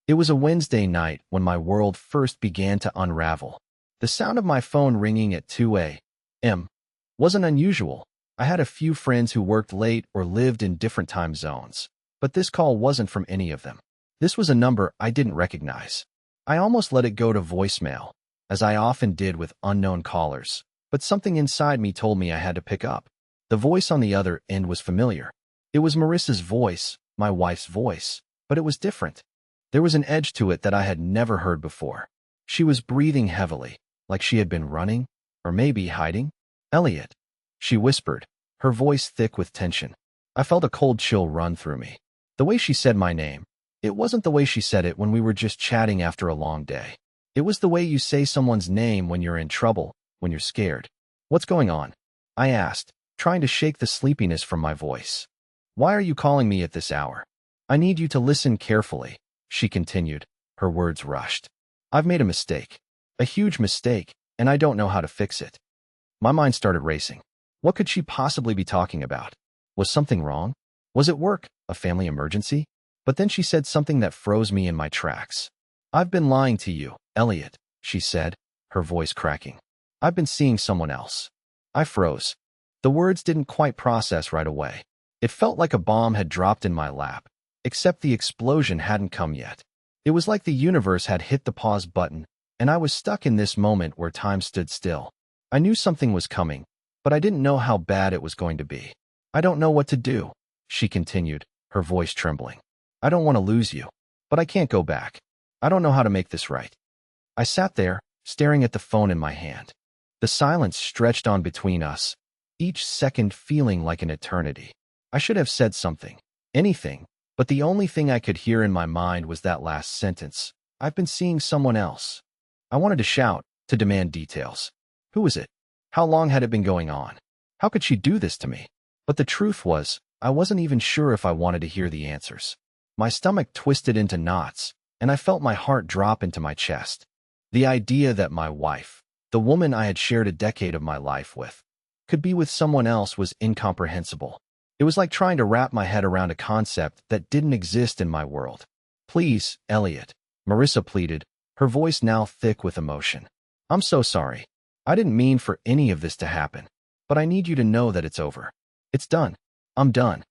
It was a Wednesday night when my world first began to unravel. The sound of my phone ringing at 2 a.m. wasn't unusual. I had a few friends who worked late or lived in different time zones, but this call wasn't from any of them. This was a number I didn't recognize. I almost let it go to voicemail, as I often did with unknown callers, but something inside me told me I had to pick up. The voice on the other end was familiar. It was Marissa's voice, my wife's voice, but it was different. There was an edge to it that I had never heard before. She was breathing heavily, like she had been running, or maybe hiding. "Elliot," she whispered, her voice thick with tension. I felt a cold chill run through me. The way she said my name, it wasn't the way she said it when we were just chatting after a long day. It was the way you say someone's name when you're in trouble, when you're scared. "What's going on?" I asked, trying to shake the sleepiness from my voice. "Why are you calling me at this hour?" "I need you to listen carefully," she continued, her words rushed. "I've made a mistake. A huge mistake, and I don't know how to fix it." My mind started racing. What could she possibly be talking about? Was something wrong? Was it work? A family emergency? But then she said something that froze me in my tracks. "I've been lying to you, Elliot," she said, her voice cracking. "I've been seeing someone else." I froze. The words didn't quite process right away. It felt like a bomb had dropped in my lap, except the explosion hadn't come yet. It was like the universe had hit the pause button, and I was stuck in this moment where time stood still. I knew something was coming, but I didn't know how bad it was going to be. "I don't know what to do," she continued, her voice trembling. "I don't want to lose you, but I can't go back. I don't know how to make this right." I sat there, staring at the phone in my hand. The silence stretched on between us, each second feeling like an eternity. I should have said something, anything, but the only thing I could hear in my mind was that last sentence. "I've been seeing someone else." I wanted to shout, to demand details. Who was it? How long had it been going on? How could she do this to me? But the truth was, I wasn't even sure if I wanted to hear the answers. My stomach twisted into knots, and I felt my heart drop into my chest. The idea that my wife, the woman I had shared a decade of my life with, could be with someone else was incomprehensible. It was like trying to wrap my head around a concept that didn't exist in my world. "Please, Elliot," Marissa pleaded, her voice now thick with emotion. "I'm so sorry. I didn't mean for any of this to happen, but I need you to know that it's over. It's done. I'm done."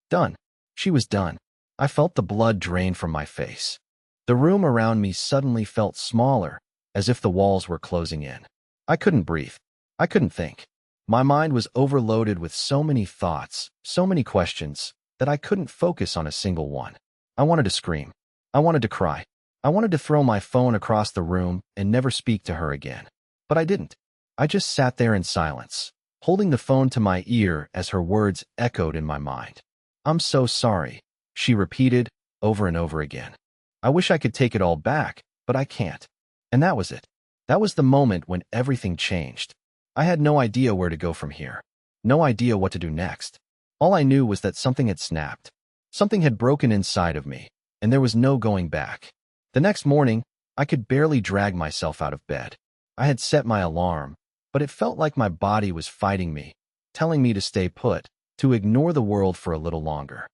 Done. She was done. I felt the blood drain from my face. The room around me suddenly felt smaller, as if the walls were closing in. I couldn't breathe. I couldn't think. My mind was overloaded with so many thoughts, so many questions, that I couldn't focus on a single one. I wanted to scream. I wanted to cry. I wanted to throw my phone across the room and never speak to her again. But I didn't. I just sat there in silence, holding the phone to my ear as her words echoed in my mind. "I'm so sorry," she repeated over and over again. "I wish I could take it all back, but I can't." And that was it. That was the moment when everything changed. I had no idea where to go from here. No idea what to do next. All I knew was that something had snapped. Something had broken inside of me, and there was no going back. The next morning, I could barely drag myself out of bed. I had set my alarm, but it felt like my body was fighting me, telling me to stay put, to ignore the world for a little longer.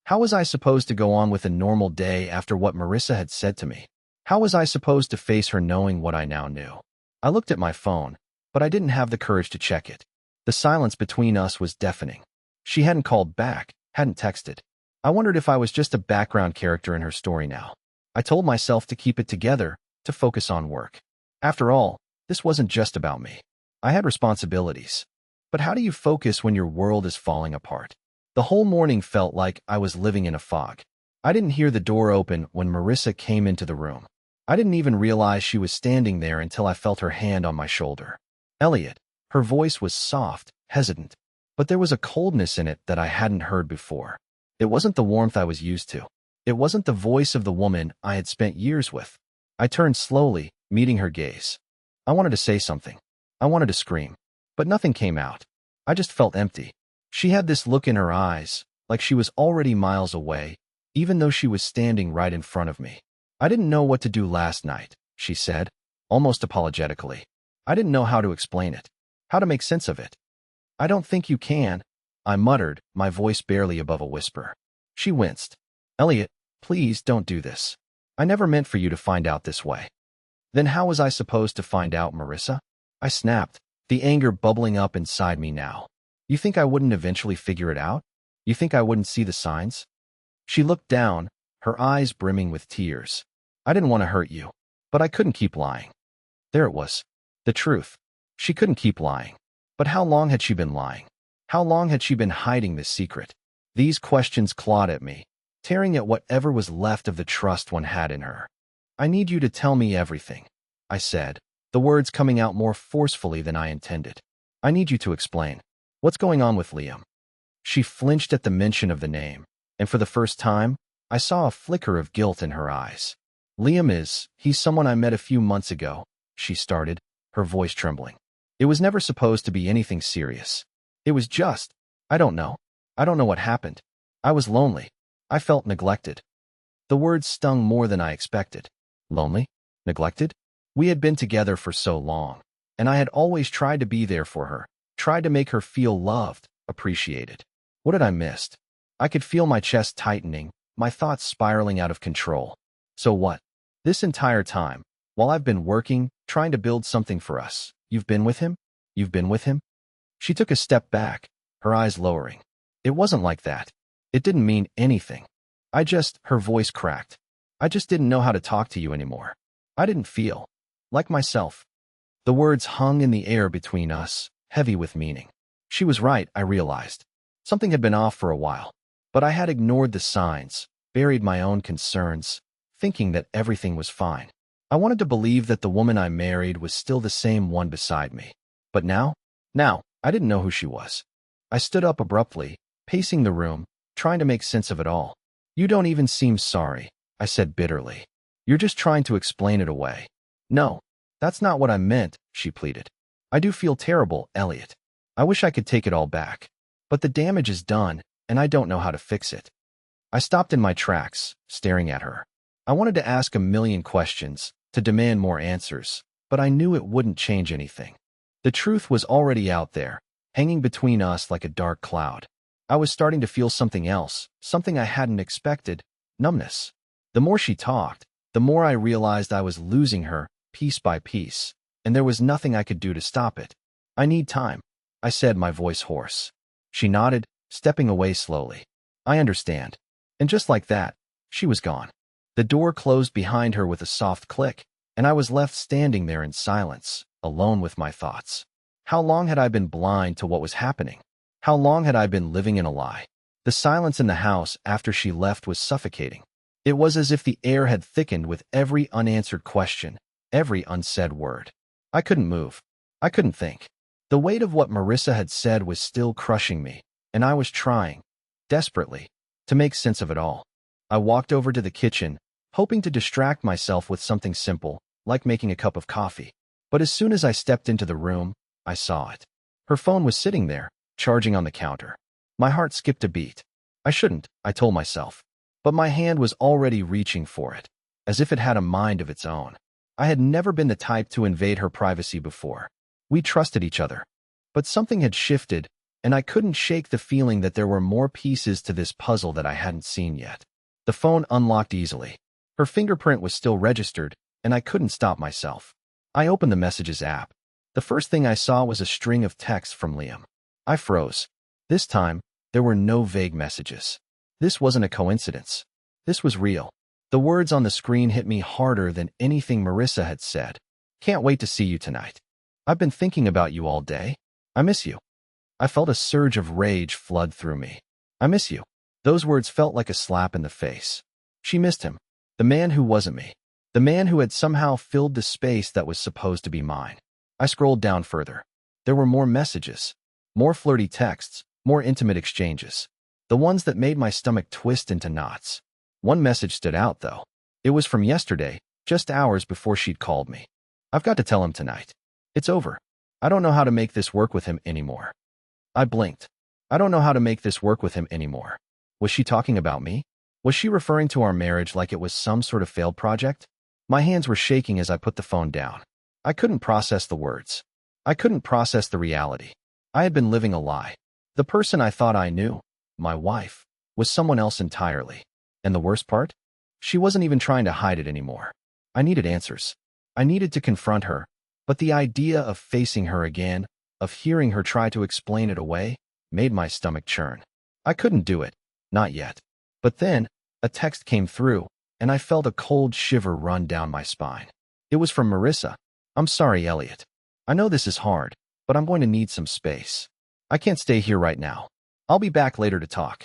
How was I supposed to go on with a normal day after what Marissa had said to me? How was I supposed to face her knowing what I now knew? I looked at my phone, but I didn't have the courage to check it. The silence between us was deafening. She hadn't called back, hadn't texted. I wondered if I was just a background character in her story now. I told myself to keep it together, to focus on work. After all, this wasn't just about me. I had responsibilities. But how do you focus when your world is falling apart? The whole morning felt like I was living in a fog. I didn't hear the door open when Marissa came into the room. I didn't even realize she was standing there until I felt her hand on my shoulder. "Elliot." Her voice was soft, hesitant, but there was a coldness in it that I hadn't heard before. It wasn't the warmth I was used to. It wasn't the voice of the woman I had spent years with. I turned slowly, meeting her gaze. I wanted to say something. I wanted to scream, but nothing came out. I just felt empty. She had this look in her eyes, like she was already miles away, even though she was standing right in front of me. "I didn't know what to do last night," she said, almost apologetically. "I didn't know how to explain it, how to make sense of it." "I don't think you can," I muttered, my voice barely above a whisper. She winced. "Elliot, please don't do this." I never meant for you to find out this way. Then how was I supposed to find out, Marissa? I snapped, the anger bubbling up inside me now. You think I wouldn't eventually figure it out? You think I wouldn't see the signs? She looked down, her eyes brimming with tears. I didn't want to hurt you, but I couldn't keep lying. There it was. The truth. She couldn't keep lying. But how long had she been lying? How long had she been hiding this secret? These questions clawed at me, tearing at whatever was left of the trust one had in her. I need you to tell me everything, I said, the words coming out more forcefully than I intended. I need you to explain. What's going on with Liam? She flinched at the mention of the name, and for the first time, I saw a flicker of guilt in her eyes. He's someone I met a few months ago, she started, her voice trembling. It was never supposed to be anything serious. It was just, I don't know. I don't know what happened. I was lonely. I felt neglected. The words stung more than I expected. Lonely? Neglected? We had been together for so long, and I had always tried to be there for her, tried to make her feel loved, appreciated. What had I missed? I could feel my chest tightening, my thoughts spiraling out of control. So what? This entire time, while I've been working, trying to build something for us, you've been with him? You've been with him? She took a step back, her eyes lowering. It wasn't like that. It didn't mean anything. Her voice cracked. I just didn't know how to talk to you anymore. I didn't feel like myself. The words hung in the air between us, heavy with meaning. She was right, I realized. Something had been off for a while, but I had ignored the signs, buried my own concerns, thinking that everything was fine. I wanted to believe that the woman I married was still the same one beside me. But now, I didn't know who she was. I stood up abruptly, pacing the room, trying to make sense of it all. You don't even seem sorry, I said bitterly. You're just trying to explain it away. No, that's not what I meant, she pleaded. I do feel terrible, Elliot. I wish I could take it all back. But the damage is done, and I don't know how to fix it. I stopped in my tracks, staring at her. I wanted to ask a million questions, to demand more answers, but I knew it wouldn't change anything. The truth was already out there, hanging between us like a dark cloud. I was starting to feel something else, something I hadn't expected, numbness. The more she talked, the more I realized I was losing her, piece by piece, and there was nothing I could do to stop it. I need time, I said, my voice hoarse. She nodded, stepping away slowly. I understand. And just like that, she was gone. The door closed behind her with a soft click, and I was left standing there in silence, alone with my thoughts. How long had I been blind to what was happening? How long had I been living in a lie? The silence in the house after she left was suffocating. It was as if the air had thickened with every unanswered question, every unsaid word. I couldn't move. I couldn't think. The weight of what Marissa had said was still crushing me, and I was trying, desperately, to make sense of it all. I walked over to the kitchen, hoping to distract myself with something simple, like making a cup of coffee. But as soon as I stepped into the room, I saw it. Her phone was sitting there, charging on the counter. My heart skipped a beat. I shouldn't, I told myself. But my hand was already reaching for it, as if it had a mind of its own. I had never been the type to invade her privacy before. We trusted each other. But something had shifted, and I couldn't shake the feeling that there were more pieces to this puzzle that I hadn't seen yet. The phone unlocked easily. Her fingerprint was still registered, and I couldn't stop myself. I opened the Messages app. The first thing I saw was a string of texts from Liam. I froze. This time, there were no vague messages. This wasn't a coincidence. This was real. The words on the screen hit me harder than anything Marissa had said. Can't wait to see you tonight. I've been thinking about you all day. I miss you. I felt a surge of rage flood through me. I miss you. Those words felt like a slap in the face. She missed him. The man who wasn't me. The man who had somehow filled the space that was supposed to be mine. I scrolled down further. There were more messages. More flirty texts. More intimate exchanges. The ones that made my stomach twist into knots. One message stood out, though. It was from yesterday, just hours before she'd called me. I've got to tell him tonight. It's over. I don't know how to make this work with him anymore. I blinked. I don't know how to make this work with him anymore. Was she talking about me? Was she referring to our marriage like it was some sort of failed project? My hands were shaking as I put the phone down. I couldn't process the words. I couldn't process the reality. I had been living a lie. The person I thought I knew, my wife, was someone else entirely. And the worst part? She wasn't even trying to hide it anymore. I needed answers. I needed to confront her, but the idea of facing her again, of hearing her try to explain it away, made my stomach churn. I couldn't do it. Not yet. But then, a text came through, and I felt a cold shiver run down my spine. It was from Marissa. "I'm sorry, Elliot. I know this is hard, but I'm going to need some space. I can't stay here right now. I'll be back later to talk."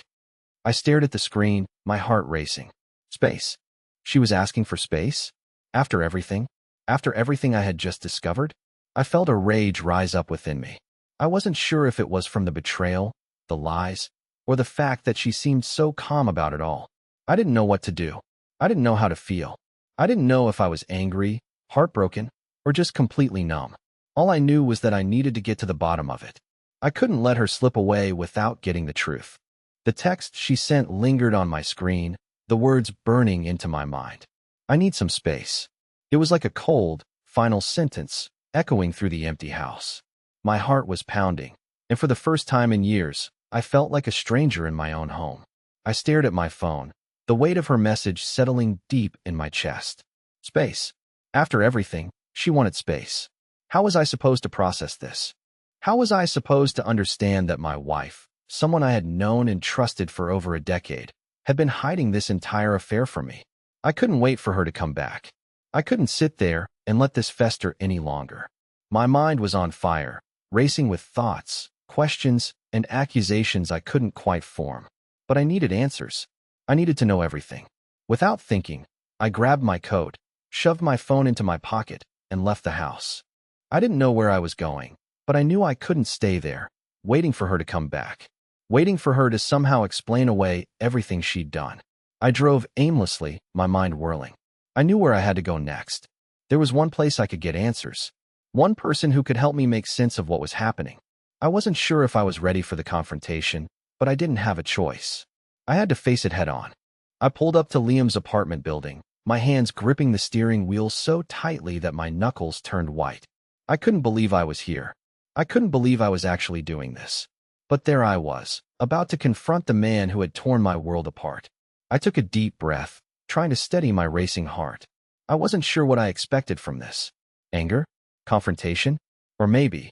I stared at the screen, my heart racing. Space. She was asking for space? After everything? After everything I had just discovered? I felt a rage rise up within me. I wasn't sure if it was from the betrayal, the lies, or the fact that she seemed so calm about it all. I didn't know what to do. I didn't know how to feel. I didn't know if I was angry, heartbroken, or just completely numb. All I knew was that I needed to get to the bottom of it. I couldn't let her slip away without getting the truth. The text she sent lingered on my screen, the words burning into my mind. "I need some space." It was like a cold, final sentence, echoing through the empty house. My heart was pounding, and for the first time in years, I felt like a stranger in my own home. I stared at my phone, the weight of her message settling deep in my chest. Space. After everything, she wanted space. How was I supposed to process this? How was I supposed to understand that my wife, someone I had known and trusted for over a decade, had been hiding this entire affair from me? I couldn't wait for her to come back. I couldn't sit there and let this fester any longer. My mind was on fire, racing with thoughts, questions, and accusations I couldn't quite form. But I needed answers. I needed to know everything. Without thinking, I grabbed my coat, shoved my phone into my pocket, and left the house. I didn't know where I was going, but I knew I couldn't stay there, waiting for her to come back, waiting for her to somehow explain away everything she'd done. I drove aimlessly, my mind whirling. I knew where I had to go next. There was one place I could get answers, one person who could help me make sense of what was happening. I wasn't sure if I was ready for the confrontation, but I didn't have a choice. I had to face it head on. I pulled up to Liam's apartment building, my hands gripping the steering wheel so tightly that my knuckles turned white. I couldn't believe I was here. I couldn't believe I was actually doing this. But there I was, about to confront the man who had torn my world apart. I took a deep breath, trying to steady my racing heart. I wasn't sure what I expected from this. Anger? Confrontation? Or maybe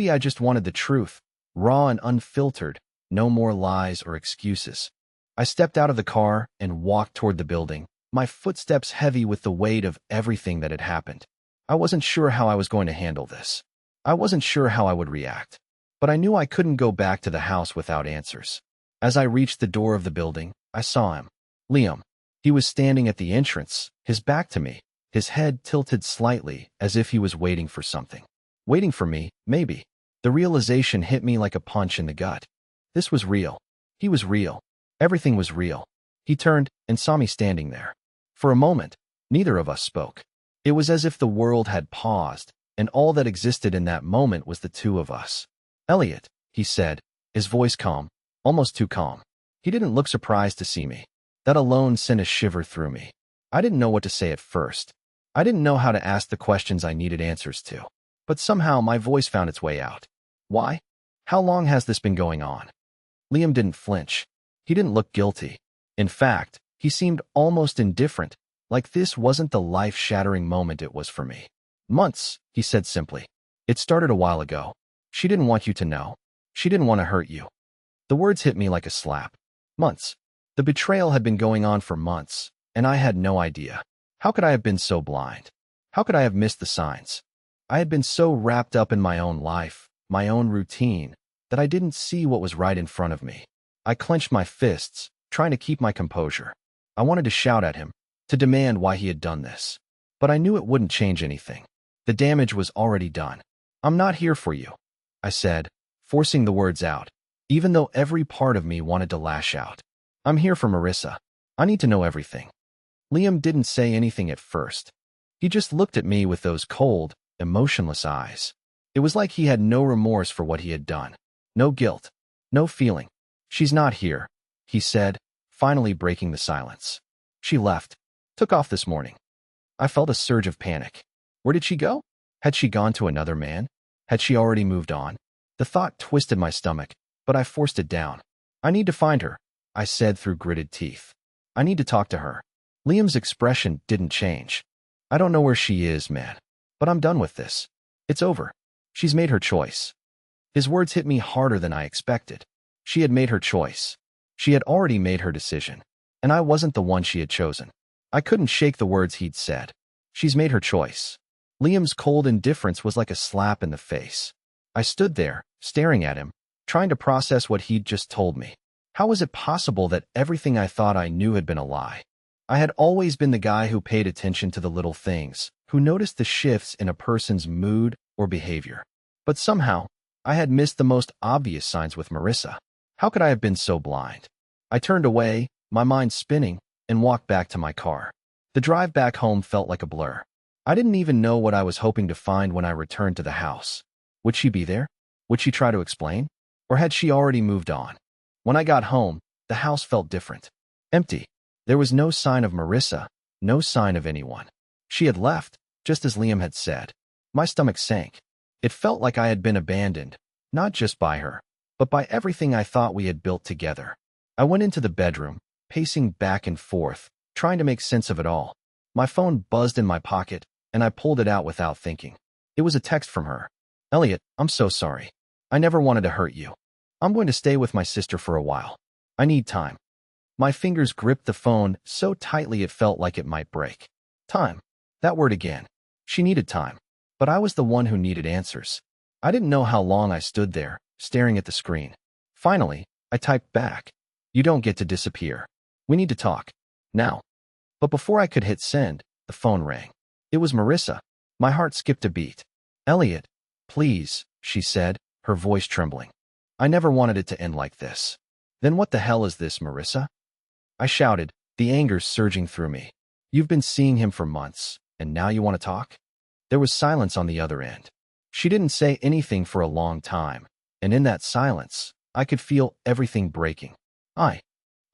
I just wanted the truth, raw and unfiltered, no more lies or excuses. I stepped out of the car and walked toward the building, my footsteps heavy with the weight of everything that had happened. I wasn't sure how I was going to handle this. I wasn't sure how I would react. But I knew I couldn't go back to the house without answers. As I reached the door of the building, I saw him. Liam. He was standing at the entrance, his back to me, his head tilted slightly as if he was waiting for something. Waiting for me, maybe. The realization hit me like a punch in the gut. This was real. He was real. Everything was real. He turned and saw me standing there. For a moment, neither of us spoke. It was as if the world had paused, and all that existed in that moment was the two of us. "Elliot," he said, his voice calm, almost too calm. He didn't look surprised to see me. That alone sent a shiver through me. I didn't know what to say at first. I didn't know how to ask the questions I needed answers to. But somehow my voice found its way out. "Why? How long has this been going on?" Liam didn't flinch. He didn't look guilty. In fact, he seemed almost indifferent, like this wasn't the life-shattering moment it was for me. "Months," he said simply. "It started a while ago. She didn't want you to know. She didn't want to hurt you." The words hit me like a slap. Months. The betrayal had been going on for months, and I had no idea. How could I have been so blind? How could I have missed the signs? I had been so wrapped up in my own life, my own routine, that I didn't see what was right in front of me. I clenched my fists, trying to keep my composure. I wanted to shout at him, to demand why he had done this. But I knew it wouldn't change anything. The damage was already done. "I'm not here for you," I said, forcing the words out, even though every part of me wanted to lash out. "I'm here for Marissa. I need to know everything." Liam didn't say anything at first. He just looked at me with those cold, emotionless eyes. It was like he had no remorse for what he had done. No guilt. No feeling. "She's not here," he said, finally breaking the silence. "She left. Took off this morning." I felt a surge of panic. Where did she go? Had she gone to another man? Had she already moved on? The thought twisted my stomach, but I forced it down. "I need to find her," I said through gritted teeth. "I need to talk to her." Liam's expression didn't change. I don't know where she is, man. But I'm done with this. It's over. She's made her choice. His words hit me harder than I expected. She had made her choice. She had already made her decision. And I wasn't the one she had chosen. I couldn't shake the words he'd said. She's made her choice. Liam's cold indifference was like a slap in the face. I stood there, staring at him, trying to process what he'd just told me. How was it possible that everything I thought I knew had been a lie? I had always been the guy who paid attention to the little things, who noticed the shifts in a person's mood or behavior. But somehow, I had missed the most obvious signs with Marissa. How could I have been so blind? I turned away, my mind spinning, and walked back to my car. The drive back home felt like a blur. I didn't even know what I was hoping to find when I returned to the house. Would she be there? Would she try to explain? Or had she already moved on? When I got home, the house felt different. Empty. There was no sign of Marissa, no sign of anyone. She had left, just as Liam had said. My stomach sank. It felt like I had been abandoned, not just by her, but by everything I thought we had built together. I went into the bedroom, pacing back and forth, trying to make sense of it all. My phone buzzed in my pocket, and I pulled it out without thinking. It was a text from her. Elliot, I'm so sorry. I never wanted to hurt you. I'm going to stay with my sister for a while. I need time. My fingers gripped the phone so tightly it felt like it might break. Time. That word again. She needed time. But I was the one who needed answers. I didn't know how long I stood there, staring at the screen. Finally, I typed back. You don't get to disappear. We need to talk. Now. But before I could hit send, the phone rang. It was Marissa. My heart skipped a beat. Elliot, please, she said, her voice trembling. I never wanted it to end like this. Then what the hell is this, Marissa? I shouted, the anger surging through me. You've been seeing him for months, and now you want to talk? There was silence on the other end. She didn't say anything for a long time, and in that silence, I could feel everything breaking. I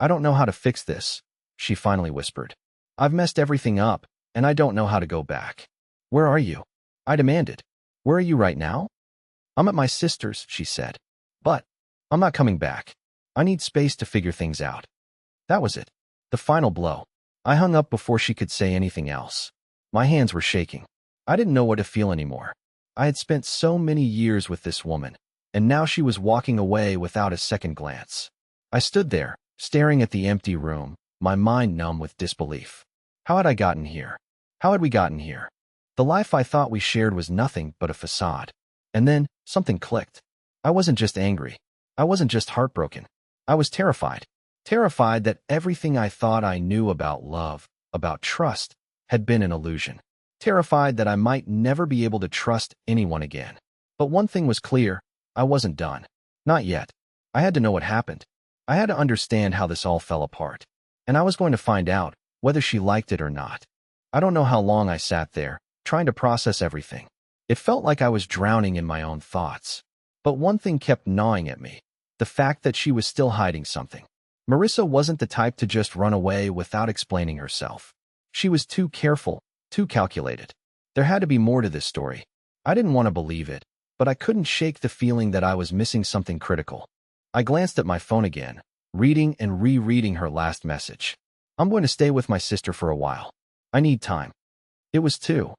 don't know how to fix this, she finally whispered. I've messed everything up, and I don't know how to go back. Where are you? I demanded. Where are you right now? I'm at my sister's, she said. But I'm not coming back. I need space to figure things out. That was it. The final blow. I hung up before she could say anything else. My hands were shaking. I didn't know what to feel anymore. I had spent so many years with this woman, and now she was walking away without a second glance. I stood there, staring at the empty room, my mind numb with disbelief. How had I gotten here? How had we gotten here? The life I thought we shared was nothing but a facade. And then, something clicked. I wasn't just angry. I wasn't just heartbroken. I was terrified. Terrified that everything I thought I knew about love, about trust, had been an illusion. Terrified that I might never be able to trust anyone again. But one thing was clear, I wasn't done. Not yet. I had to know what happened. I had to understand how this all fell apart. And I was going to find out, whether she liked it or not. I don't know how long I sat there, trying to process everything. It felt like I was drowning in my own thoughts. But one thing kept gnawing at me. The fact that she was still hiding something. Marissa wasn't the type to just run away without explaining herself. She was too careful, too calculated. There had to be more to this story. I didn't want to believe it, but I couldn't shake the feeling that I was missing something critical. I glanced at my phone again, reading and rereading her last message. I'm going to stay with my sister for a while. I need time. It was too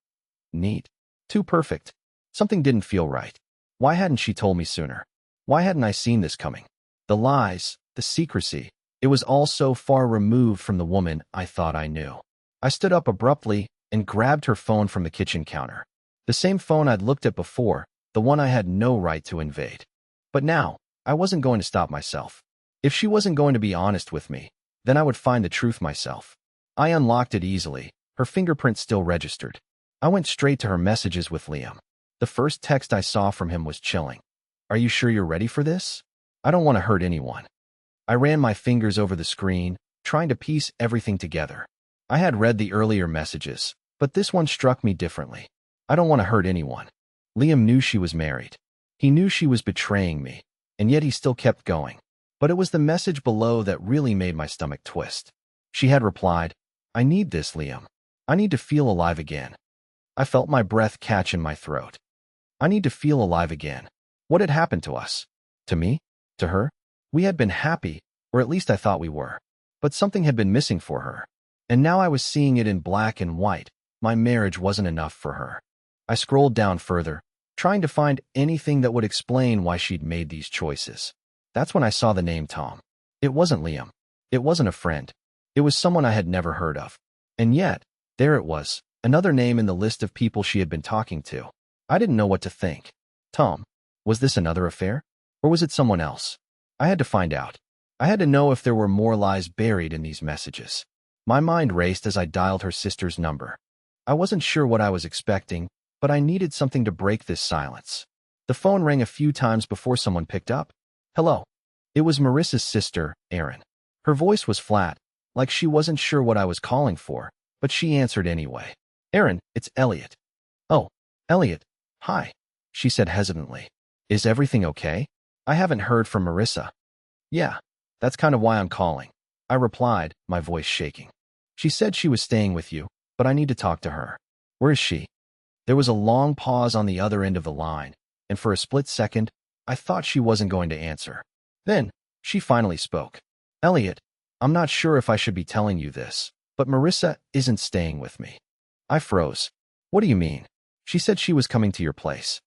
neat, too perfect. Something didn't feel right. Why hadn't she told me sooner? Why hadn't I seen this coming? The lies, the secrecy, it was all so far removed from the woman I thought I knew. I stood up abruptly and grabbed her phone from the kitchen counter. The same phone I'd looked at before, the one I had no right to invade. But now, I wasn't going to stop myself. If she wasn't going to be honest with me, then I would find the truth myself. I unlocked it easily, her fingerprint still registered. I went straight to her messages with Liam. The first text I saw from him was chilling. Are you sure you're ready for this? I don't want to hurt anyone. I ran my fingers over the screen, trying to piece everything together. I had read the earlier messages, but this one struck me differently. I don't want to hurt anyone. Liam knew she was married. He knew she was betraying me, and yet he still kept going. But it was the message below that really made my stomach twist. She had replied, I need this, Liam. I need to feel alive again. I felt my breath catch in my throat. I need to feel alive again. What had happened to us? To me? To her? We had been happy, or at least I thought we were. But something had been missing for her. And now I was seeing it in black and white. My marriage wasn't enough for her. I scrolled down further, trying to find anything that would explain why she'd made these choices. That's when I saw the name Tom. It wasn't Liam. It wasn't a friend. It was someone I had never heard of. And yet, there it was, another name in the list of people she had been talking to. I didn't know what to think. Tom. Was this another affair? Or was it someone else? I had to find out. I had to know if there were more lies buried in these messages. My mind raced as I dialed her sister's number. I wasn't sure what I was expecting, but I needed something to break this silence. The phone rang a few times before someone picked up. Hello. It was Marissa's sister, Erin. Her voice was flat, like she wasn't sure what I was calling for, but she answered anyway. Erin, it's Elliot. Oh, Elliot. Hi, she said hesitantly. Is everything okay? I haven't heard from Marissa. Yeah, that's kind of why I'm calling, I replied, my voice shaking. She said she was staying with you, but I need to talk to her. Where is she? There was a long pause on the other end of the line, and for a split second, I thought she wasn't going to answer. Then, she finally spoke. Elliot, I'm not sure if I should be telling you this, but Marissa isn't staying with me. I froze. What do you mean? She said she was coming to your place.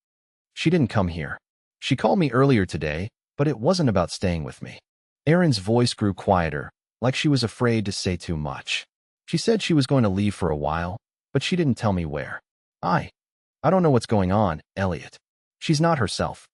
She didn't come here. She called me earlier today, but it wasn't about staying with me. Erin's voice grew quieter, like she was afraid to say too much. She said she was going to leave for a while, but she didn't tell me where. I don't know what's going on, Elliot. She's not herself.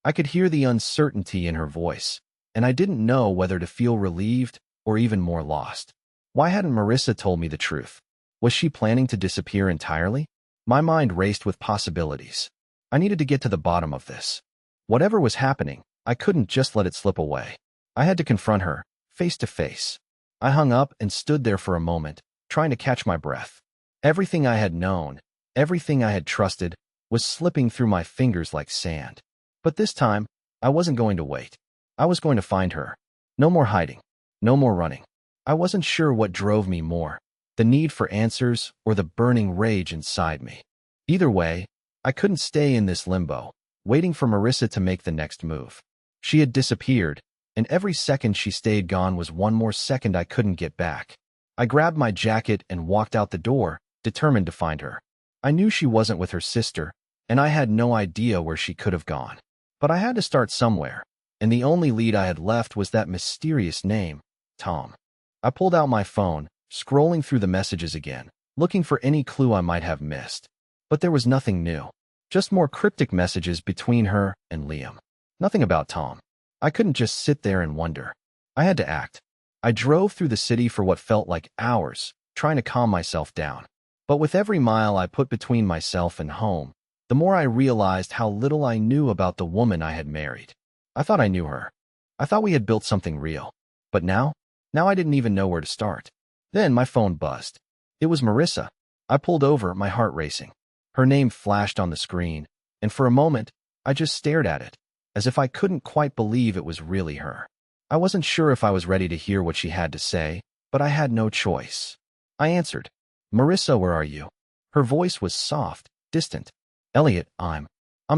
I could hear the uncertainty in her voice, and I didn't know whether to feel relieved or even more lost. Why hadn't Marissa told me the truth? Was she planning to disappear entirely? My mind raced with possibilities. I needed to get to the bottom of this. Whatever was happening, I couldn't just let it slip away. I had to confront her, face to face. I hung up and stood there for a moment, trying to catch my breath. Everything I had known, everything I had trusted, was slipping through my fingers like sand. But this time, I wasn't going to wait. I was going to find her. No more hiding. No more running. I wasn't sure what drove me more, the need for answers or the burning rage inside me. Either way, I couldn't stay in this limbo, waiting for Marissa to make the next move. She had disappeared, and every second she stayed gone was one more second I couldn't get back. I grabbed my jacket and walked out the door, determined to find her. I knew she wasn't with her sister, and I had no idea where she could have gone. But I had to start somewhere, and the only lead I had left was that mysterious name, Tom. I pulled out my phone, scrolling through the messages again, looking for any clue I might have missed. But there was nothing new, just more cryptic messages between her and Liam. Nothing about Tom. I couldn't just sit there and wonder. I had to act. I drove through the city for what felt like hours, trying to calm myself down. But with every mile I put between myself and home, the more I realized how little I knew about the woman I had married. I thought I knew her. I thought we had built something real. But now I didn't even know where to start. Then my phone buzzed. It was Marissa. I pulled over, my heart racing. Her name flashed on the screen, and for a moment, I just stared at it, as if I couldn't quite believe it was really her. I wasn't sure if I was ready to hear what she had to say, but I had no choice. I answered, Marissa, where are you? Her voice was soft, distant. Elliot, I'm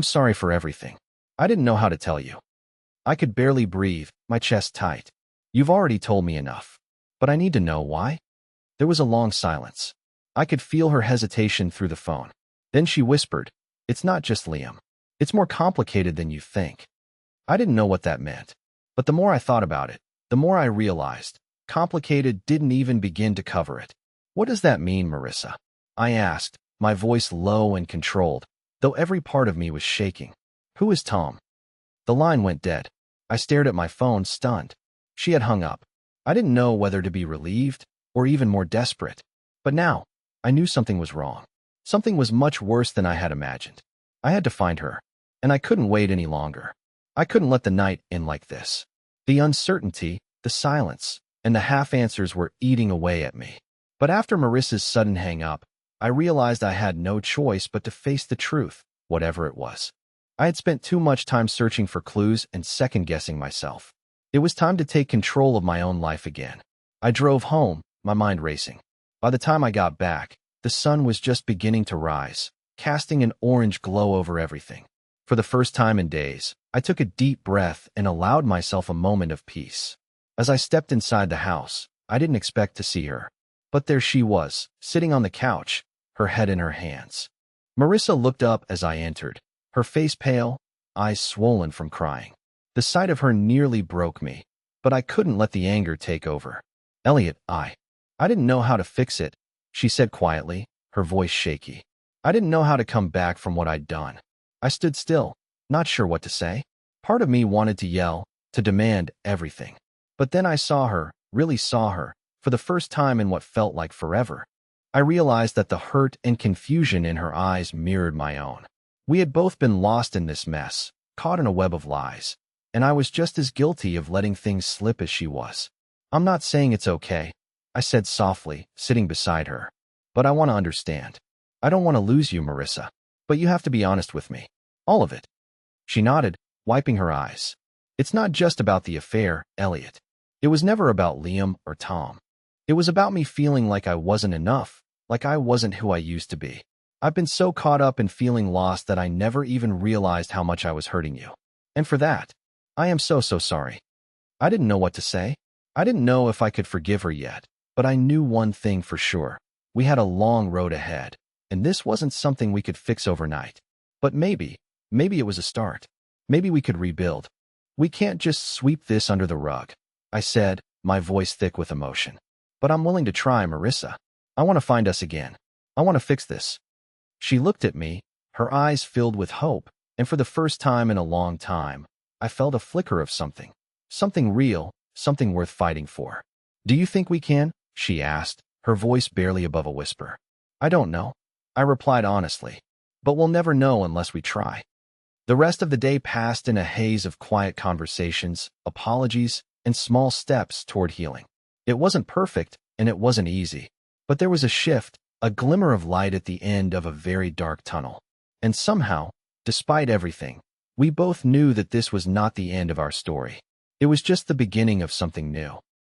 sorry for everything. I didn't know how to tell you. I could barely breathe, my chest tight. You've already told me enough. But I need to know why. There was a long silence. I could feel her hesitation through the phone. Then she whispered, It's not just Liam. It's more complicated than you think. I didn't know what that meant. But the more I thought about it, the more I realized, complicated didn't even begin to cover it. What does that mean, Marissa? I asked, my voice low and controlled, though every part of me was shaking. Who is Tom? The line went dead. I stared at my phone, stunned. She had hung up. I didn't know whether to be relieved or even more desperate. But now, I knew something was wrong. Something was much worse than I had imagined. I had to find her, and I couldn't wait any longer. I couldn't let the night end like this. The uncertainty, the silence, and the half-answers were eating away at me. But after Marissa's sudden hang-up, I realized I had no choice but to face the truth, whatever it was. I had spent too much time searching for clues and second-guessing myself. It was time to take control of my own life again. I drove home, my mind racing. By the time I got back, the sun was just beginning to rise, casting an orange glow over everything. For the first time in days, I took a deep breath and allowed myself a moment of peace. As I stepped inside the house, I didn't expect to see her. But there she was, sitting on the couch, her head in her hands. Marissa looked up as I entered, her face pale, eyes swollen from crying. The sight of her nearly broke me, but I couldn't let the anger take over. Elliot, I didn't know how to fix it, she said quietly, her voice shaky. I didn't know how to come back from what I'd done. I stood still, not sure what to say. Part of me wanted to yell, to demand everything. But then I saw her, really saw her, for the first time in what felt like forever. I realized that the hurt and confusion in her eyes mirrored my own. We had both been lost in this mess, caught in a web of lies, and I was just as guilty of letting things slip as she was. I'm not saying it's okay, I said softly, sitting beside her. But I want to understand. I don't want to lose you, Marissa. But you have to be honest with me. All of it. She nodded, wiping her eyes. It's not just about the affair, Elliot. It was never about Liam or Tom. It was about me feeling like I wasn't enough, like I wasn't who I used to be. I've been so caught up in feeling lost that I never even realized how much I was hurting you. And for that, I am so sorry. I didn't know what to say. I didn't know if I could forgive her yet, but I knew one thing for sure. We had a long road ahead, and this wasn't something we could fix overnight. But maybe it was a start. Maybe we could rebuild. We can't just sweep this under the rug, I said, my voice thick with emotion. But I'm willing to try, Marissa. I want to find us again. I want to fix this. She looked at me, her eyes filled with hope, and for the first time in a long time, I felt a flicker of something. Something real, something worth fighting for. Do you think we can? She asked, her voice barely above a whisper. I don't know, I replied honestly. But we'll never know unless we try. The rest of the day passed in a haze of quiet conversations, apologies, and small steps toward healing. It wasn't perfect, and it wasn't easy. But there was a shift, a glimmer of light at the end of a very dark tunnel. And somehow, despite everything, we both knew that this was not the end of our story. It was just the beginning of something new.